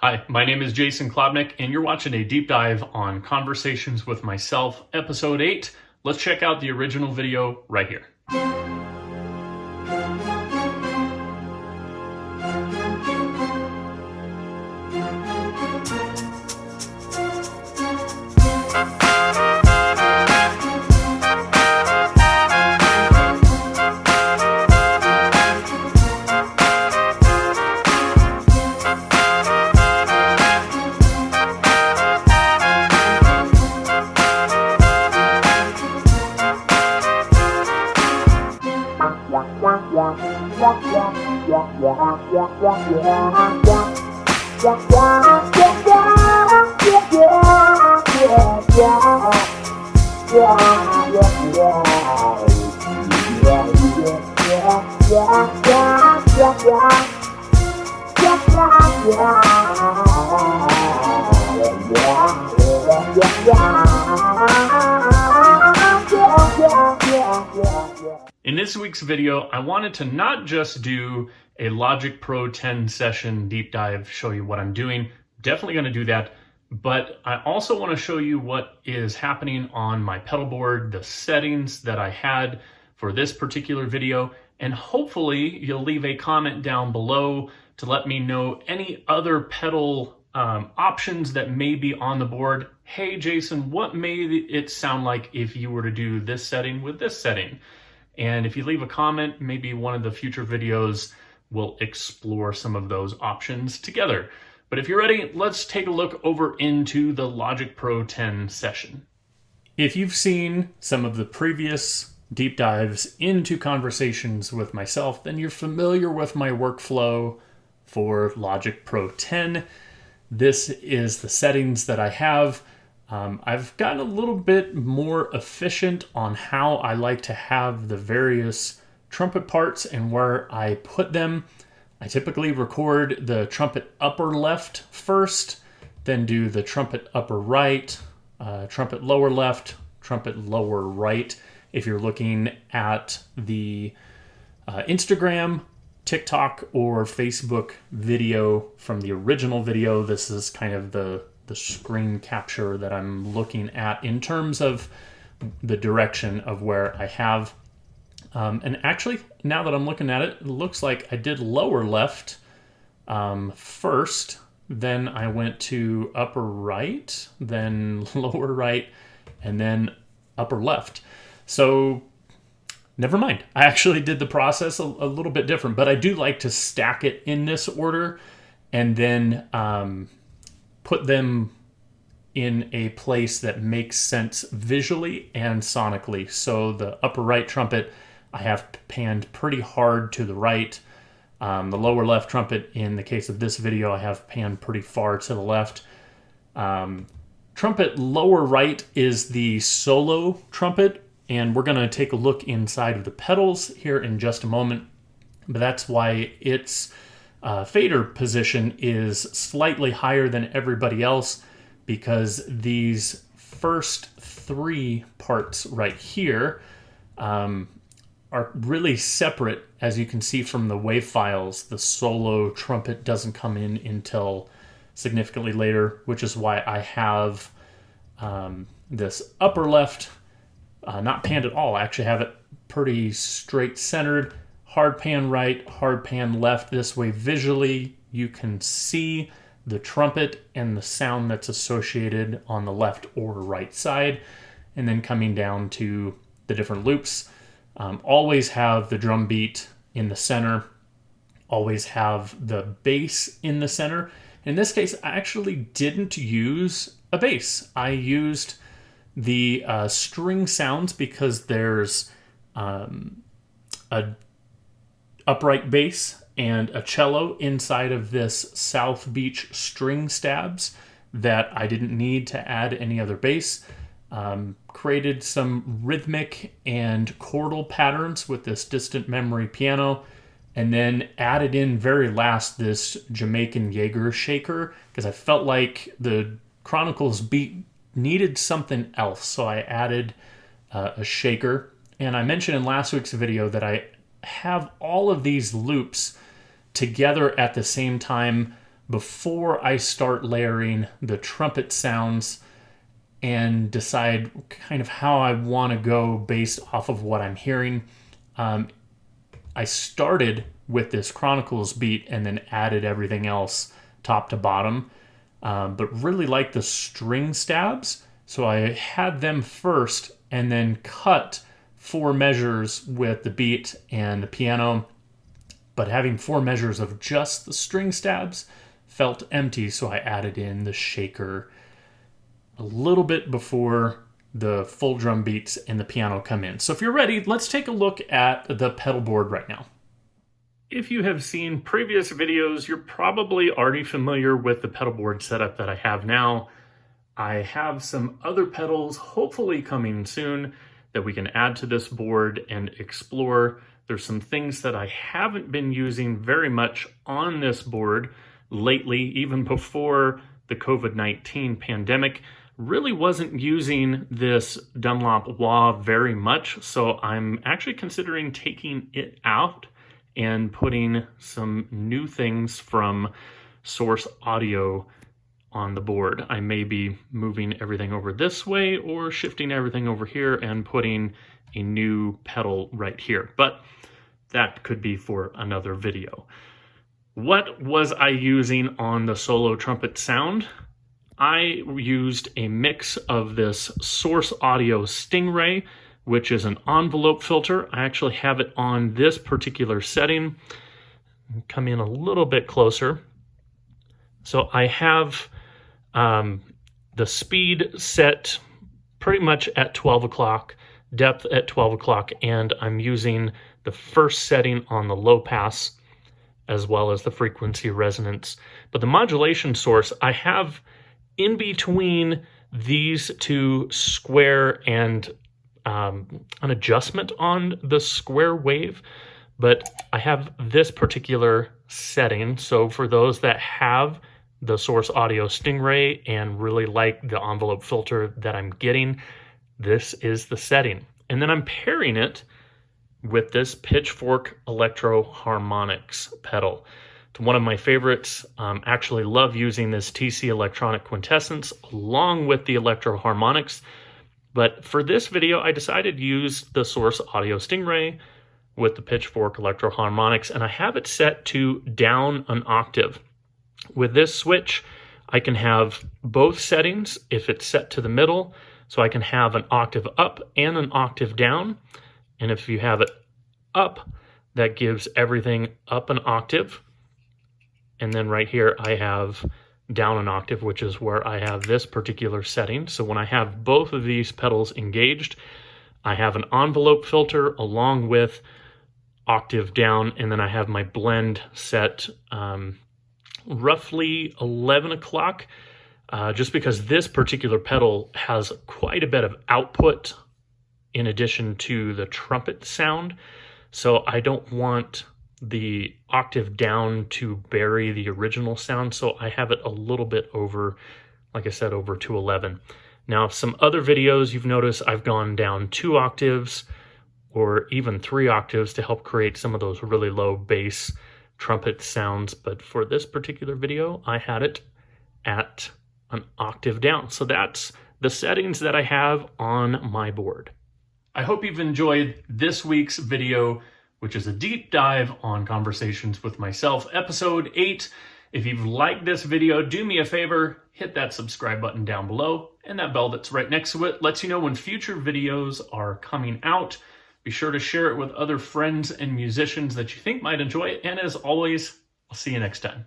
Hi, my name is Jason Klobnak, and you're watching a deep dive on Conversations with Myself, Episode 8. Let's check out the original video right here. In this week's video, I wanted to not just do a Logic Pro 10 session deep dive, show you what I'm doing, definitely going to do that, but I also want to show you what is happening on my pedal board, the settings that I had for this particular video, and hopefully you'll leave a comment down below to let me know any other pedal options that may be on the board. Hey Jason, what may it sound like if you were to do this setting with this setting? And if you leave a comment, maybe one of the future videos will explore some of those options together. But if you're ready, let's take a look over into the Logic Pro 10 session. If you've seen some of the previous deep dives into Conversations with Myself, then you're familiar with my workflow for Logic Pro 10. This is the settings that I have. I've gotten a little bit more efficient on how I like to have the various trumpet parts and where I put them. I typically record the trumpet upper left first, then do the trumpet upper right, trumpet lower left, trumpet lower right. If you're looking at the Instagram, TikTok, or Facebook video from the original video, this is kind of the screen capture that I'm looking at in terms of the direction of where I have. And actually, now that I'm looking at it, it looks like I did lower left first, then I went to upper right, then lower right, and then upper left. So never mind. I actually did the process a little bit different, but I do like to stack it in this order and then put them in a place that makes sense visually and sonically. So the upper right trumpet, I have panned pretty hard to the right. The lower left trumpet, in the case of this video, I have panned pretty far to the left. Trumpet lower right is the solo trumpet, and we're going to take a look inside of the pedals here in just a moment. But that's why its fader position is slightly higher than everybody else, because these first three parts right here are really separate. As you can see from the wave files, the solo trumpet doesn't come in until significantly later, which is why I have this upper left not panned at all. I actually have it pretty straight centered, hard pan right, hard pan left. This way visually you can see the trumpet and the sound that's associated on the left or right side. And then coming down to the different loops, always have the drum beat in the center, always have the bass in the center. In this case, I actually didn't use a bass. I used the string sounds because there's a upright bass and a cello inside of this South Beach string stabs that I didn't need to add any other bass. Created some rhythmic and chordal patterns with this distant memory piano, and then added in very last this Jamaican Jaeger shaker because I felt like the Chronicles beat needed something else, so I added a shaker. And I mentioned in last week's video that I have all of these loops together at the same time, before I start layering the trumpet sounds and decide kind of how I want to go based off of what I'm hearing. I started with this Chronicles beat and then added everything else top to bottom, but really like the string stabs. So I had them first and then cut 4 measures with the beat and the piano, but having 4 measures of just the string stabs felt empty, so I added in the shaker a little bit before the full drum beats and the piano come in. So if you're ready, let's take a look at the pedal board right now. If you have seen previous videos, you're probably already familiar with the pedal board setup that I have now. I have some other pedals hopefully coming soon that we can add to this board and explore. There's some things that I haven't been using very much on this board lately, even before the COVID-19 pandemic. Really wasn't using this Dunlop wah very much, so I'm actually considering taking it out and putting some new things from Source Audio on the board. I may be moving everything over this way or shifting everything over here and putting a new pedal right here, but that could be for another video. What was I using on the solo trumpet sound? I used a mix of this Source Audio Stingray, which is an envelope filter. I actually have it on this particular setting. Come in a little bit closer. So I have the speed set pretty much at 12 o'clock, depth at 12 o'clock, and I'm using the first setting on the low pass as well as the frequency resonance. But the modulation source, I have in between these two square and an adjustment on the square wave, but I have this particular setting. So for those that have the Source Audio Stingray and really like the envelope filter that I'm getting, this is the setting. And then I'm pairing it with this Pitch Fork Electro-Harmonix pedal. It's one of my favorites. Actually love using this TC Electronic Quintessence along with the Electro-Harmonix. But for this video, I decided to use the Source Audio Stingray with the Pitch Fork Electro-Harmonix, and I have it set to down an octave. With this switch, I can have both settings if it's set to the middle, so I can have an octave up and an octave down. And if you have it up, that gives everything up an octave. And then right here, I have down an octave, which is where I have this particular setting. So when I have both of these pedals engaged, I have an envelope filter along with octave down, and then I have my blend set roughly 11 o'clock, just because this particular pedal has quite a bit of output in addition to the trumpet sound. So I don't want the octave down to bury the original sound, so I have it a little bit over, like I said, over to 11. Now, some other videos you've noticed I've gone down 2 octaves or even 3 octaves to help create some of those really low bass trumpet sounds, but for this particular video, I had it at an octave down. So that's the settings that I have on my board. I hope you've enjoyed this week's video, which is a deep dive on Conversations with Myself, episode 8. If you've liked this video, do me a favor, hit that subscribe button down below, and that bell that's right next to it lets you know when future videos are coming out. Be sure to share it with other friends and musicians that you think might enjoy it, and as always, I'll see you next time.